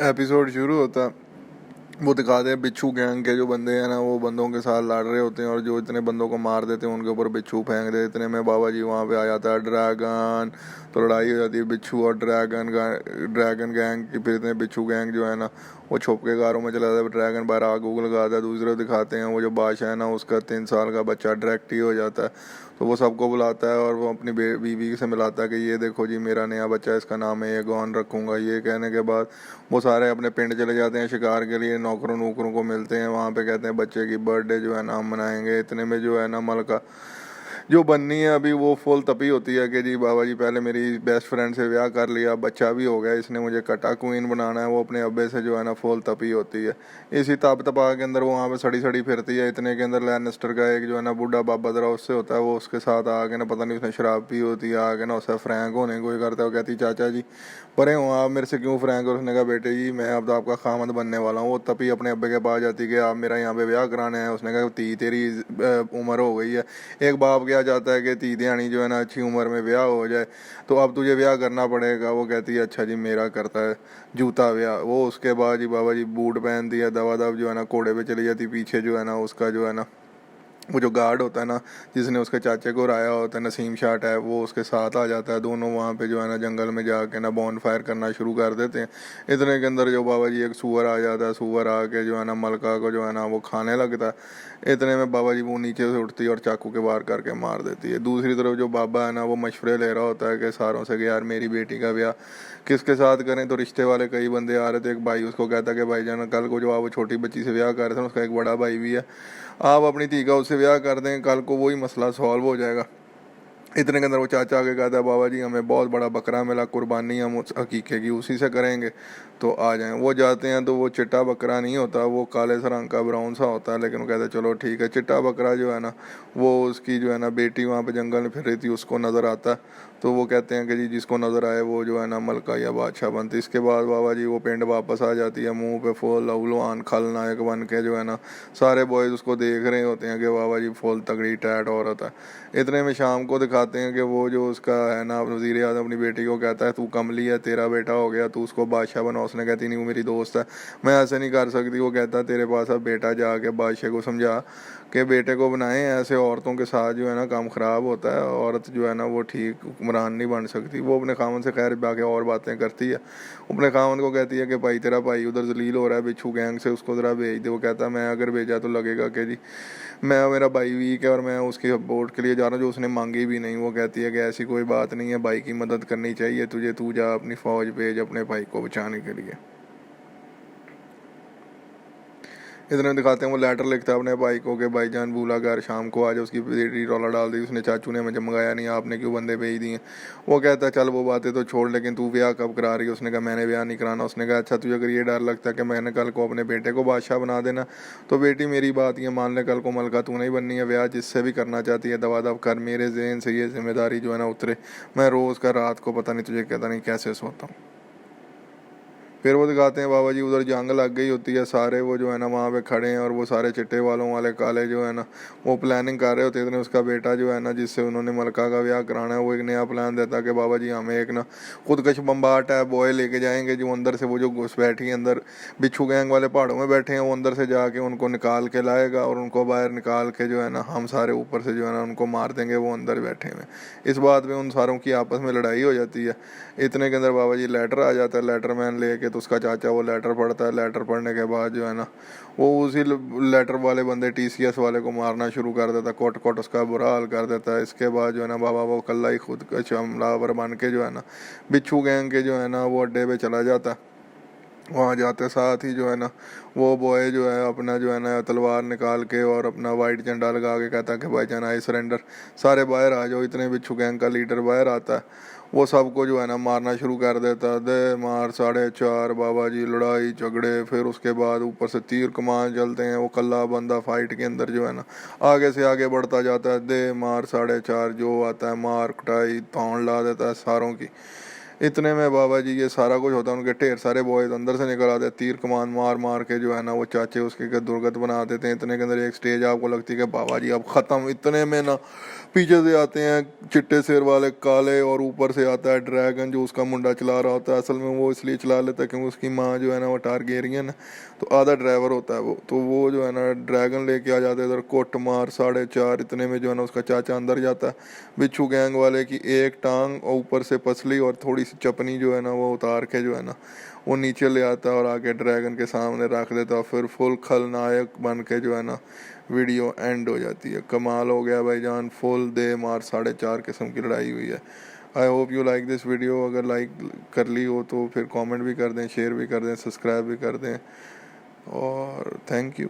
Episode शुरू होता, वो दिखाते हैं बिच्छू गैंग के जो बंदे हैं ना, वो बंदों के साथ लड़ रहे होते हैं और जो इतने बंदों को मार देते हैं उनके ऊपर बिच्छू फेंक देते। इतने में बाबा जी वहाँ पे आ जाता है ड्रैगन। तो लड़ाई हो जाती है बिच्छू और ड्रैगन गैंग की। फिर इतने बिच्छू गैंग जो है ना, वो छुप के गारों में चला जाता है। ड्रैगन बाहर आग उग लगाता है। दूसरे दिखाते हैं वो जो बादशाह है ना, उसका 3 साल का बच्चा डायरेक्ट ही हो जाता है। तो वो सबको बुलाता है और वो अपनी बीवी से मिलाता है कि ये देखो जी मेरा नया बच्चा है, इसका नाम है ये गॉन रखूंगा। ये कहने के बाद वो सारे अपने पिंड चले जाते हैं शिकार के लिए। नौकरों नौकरों को मिलते हैं वहाँ पे, कहते हैं बच्चे की बर्थडे जो है ना हम मनाएंगे। इतने में जो है ना मलका जो बननी है अभी वो फुल तपी होती है कि जी बाबा जी पहले मेरी बेस्ट फ्रेंड से ब्याह कर लिया, बच्चा भी हो गया, इसने मुझे कटा क्वीन बनाना है। वो अपने अब्बे से जो है ना फुल तपी होती है। इसी ताप तपा के अंदर वो वहाँ पे सड़ी सड़ी फिरती है। इतने के अंदर लैनिस्टर का एक जो है ना बूढ़ा बाबा दरा उससे होता है, वो उसके साथ आके ना पता नहीं उसने शराब पी होती है, आके ना उससे फ्रैंक होने को ही करता है। वो कहती चाचा जी परे हो आप मेरे से क्यों फ्रैंक। और उसने कहा बेटे जी मैं अब तो आपका खामद बनने वाला हूँ। वो तपी अपने अब्बे के पास जाती कि आप मेरा यहाँ पे ब्याह कराने हैं। उसने कहा तेरी उम्र हो गई है। एक बाप क्या चाहता है कि धी ध्यानी जो है ना अच्छी उम्र में ब्याह हो जाए, तो अब तुझे ब्याह करना पड़ेगा। वो कहती है अच्छा जी मेरा करता है जूता ब्याह। वो उसके बाद जी बाबा जी बूट पहन दिया, दवा दब जो है ना घोड़े पे चली जाती। पीछे जो है ना उसका जो है ना वो जो गार्ड होता है ना, जिसने उसके चाचे को राया होता है, नसीम शाह है, वो उसके साथ आ जाता है। दोनों वहाँ पे जो है ना जंगल में जाके ना बॉन फायर करना शुरू कर देते हैं। इतने के अंदर जो बाबा जी एक सूअर आ जाता है। सूअर आके जो है ना मलका को जो है ना वो खाने लगता है। इतने में बाबा जी वो नीचे से उठती है और चाकू के वार करके मार देती है। दूसरी तरफ जो बाबा है ना वो मशवरे ले रहा होता है कि सारों से कि यार मेरी बेटी का ब्याह किसके साथ करें। तो रिश्ते वाले कई बंदे आ रहे थे। एक भाई उसको कहता कि भाई जान कल को जो आप छोटी बच्ची से ब्याह कर रहे थे उसका एक बड़ा भाई भी है, आप अपनी धी का उससे ब्याह कर दें, कल को वही मसला सॉल्व हो जाएगा। इतने के अंदर वो चाचा आके कहता है बाबा जी हमें बहुत बड़ा बकरा मिला, कुर्बानी हम उस हकीके की उसी से करेंगे, तो आ जाएं। वो जाते हैं तो वो चिट्टा बकरा नहीं होता, वो काले सा रंग का ब्राउन सा होता है। लेकिन वो कहता है चलो ठीक है। चिट्टा बकरा जो है ना वो उसकी जो है ना बेटी वहाँ पे जंगल में फिर रही थी, उसको नज़र आता है। तो वो कहते हैं कि जी जिसको नज़र आए वो जो है ना मलका या बादशाह बनती। इसके बाद बाबा जी वो पिंड वापस आ जाती है, मुंह पे फूल अवलवान खलनायक बन के जो है ना सारे बॉयज़ उसको देख रहे होते हैं कि बाबा जी फुल तगड़ी टैट औरत है। इतने में शाम को दिखाते हैं कि वो जो उसका है ना वज़ीर आज़म अपनी बेटी को कहता है तू कमली है, तेरा बेटा हो गया, तू उसको बादशाह बना। उसने कहती नहीं वो मेरी दोस्त है, मैं ऐसे नहीं कर सकती। वो कहता है तेरे पास अब बेटा जाके बादशाह को समझा कि बेटे को बनाएं, ऐसे औरतों के साथ जो है ना काम ख़राब होता है। औरत जो है ना वो ठीक हुक्मरान नहीं बन सकती। वो अपने खामन से खैर बाकी और बातें करती है। अपने खामन को कहती है कि भाई तेरा भाई उधर जलील हो रहा है बिच्छू गैंग से, उसको ज़रा भेज दे। वो कहता है मैं अगर भेजा तो लगेगा कि जी मैं मेरा भाई वीक है और मैं उसकी सपोर्ट के लिए जा रहा हूँ जो उसने मांगी भी नहीं। वो कहती है कि ऐसी कोई बात नहीं है, भाई की मदद करनी चाहिए तुझे, तू जा अपनी फ़ौज भेज अपने भाई को बचाने के लिए। इतने दिखाते हैं वो लेटर लिखता है अपने भाई को कि भाईजान भूला घर शाम को आज उसकी बेटी रौला डाल दी, उसने चाचू ने मुझे मंगाया नहीं, आपने क्यों बंदे भेज दिए। वो कहता है चल वो बातें तो छोड़, लेकिन तू ब्याह कब करा रही है। उसने कहा मैंने ब्याह नहीं कराना। उसने कहा अच्छा तुझे अगर ये डर लगता है कि मैंने कल को अपने बेटे को बादशाह बना देना, तो बेटी मेरी बात ये मान ले, कल को मलका तू नहीं बननी है। ब्याह जिससे भी करना चाहती है दवा दव कर, मेरे जहन से ये जिम्मेदारी जो है ना उतरे। मैं रोज़ का रात को पता नहीं तुझे कहता नहीं कैसे सोता हूँ। फिर वो दिखाते हैं बाबा जी उधर जंग लग गई होती है, सारे वो जो है ना वहाँ पे खड़े हैं और वो सारे चिट्टे वालों वाले काले जो है ना वो प्लानिंग कर रहे होते हैं। उसका बेटा जो है ना जिससे उन्होंने मलका का ब्याह कराना है, वो एक नया प्लान देता है कि बाबा जी हमें एक ना खुदकश बम्बाट है बॉय लेके जाएंगे जो अंदर से वो जो घुस बैठी है अंदर बिच्छू गैंग वाले पहाड़ों में बैठे हैं, वो अंदर से जाके उनको निकाल के लाएगा और उनको बाहर निकाल के जो है ना हम सारे ऊपर से जो है ना उनको मार देंगे वो अंदर बैठे हुए। इस बात में उन सारों की आपस में लड़ाई हो जाती है। इतने के अंदर बाबा जी लेटर आ जाता है, लेटर मैन लेके। तो उसका चाचा वो लेटर पढ़ता है। लेटर पढ़ने के बाद जो है ना वो उसी लेटर वाले बंदे टीसीएस वाले को मारना शुरू कर देता है, कोट कोट उसका बुरा हाल कर देता है। इसके बाद जो है ना बाबा वो कल्ला ही खुद का हमलावर बन के जो है ना बिच्छू गैंग के जो है ना वो अड्डे पे चला जाता है। वहाँ जाते साथ ही जो है ना वो बॉय जो है अपना जो है ना तलवार निकाल के और अपना वाइट झंडा लगा के कहता है कि भाईजान आई सरेंडर, सारे बाहर आ जाओ। इतने बिच्छू गैंग का लीडर बाहर आता है, वो सबको जो है ना मारना शुरू कर देता है। दे मार 4:30 बाबा जी लड़ाई झगड़े। फिर उसके बाद ऊपर से तीर कमान चलते हैं। वो कल्ला बंदा फाइट के अंदर जो है ना आगे से आगे बढ़ता जाता है। दे मार 4:30 जो आता है मार कटाई तौड़ ला देता है सारों की। इतने में बाबा जी ये सारा कुछ होता है, उनके ढेर सारे बॉयज अंदर से निकल आते हैं, तीर कमान मार मार के जो है ना वो चाचे उसके दुर्गत बना देते हैं। इतने के अंदर एक स्टेज आपको लगती है कि बाबा जी अब ख़त्म। इतने में ना पीछे से आते हैं चिट्टे सिर वाले काले, और ऊपर से आता है ड्रैगन जो उसका मुंडा चला रहा होता है। असल में वो इसलिए चला लेता है क्योंकि उसकी माँ जो है ना वो टारगेरियन है, तो आधा ड्राइवर होता है वो। तो वो जो है ना ड्रैगन लेके आ जाते हैं इधर, कोट मार 4:30 इतने में जो है ना उसका चाचा अंदर जाता है। बिच्छू गैंग वाले की एक टांग और ऊपर से पसली और थोड़ी सी चपनी जो है ना वो उतार के जो है ना वो नीचे ले आता है और आके ड्रैगन के सामने रख देता है। फिर फुल खलनायक बन के जो है ना वीडियो एंड हो जाती है। कमाल हो गया भाईजान, फुल दे मार 4.5 किस्म की लड़ाई हुई है। I hope you like this video. अगर लाइक कर ली हो तो फिर कमेंट भी कर दें, शेयर भी कर दें, सब्सक्राइब भी कर दें, और थैंक यू।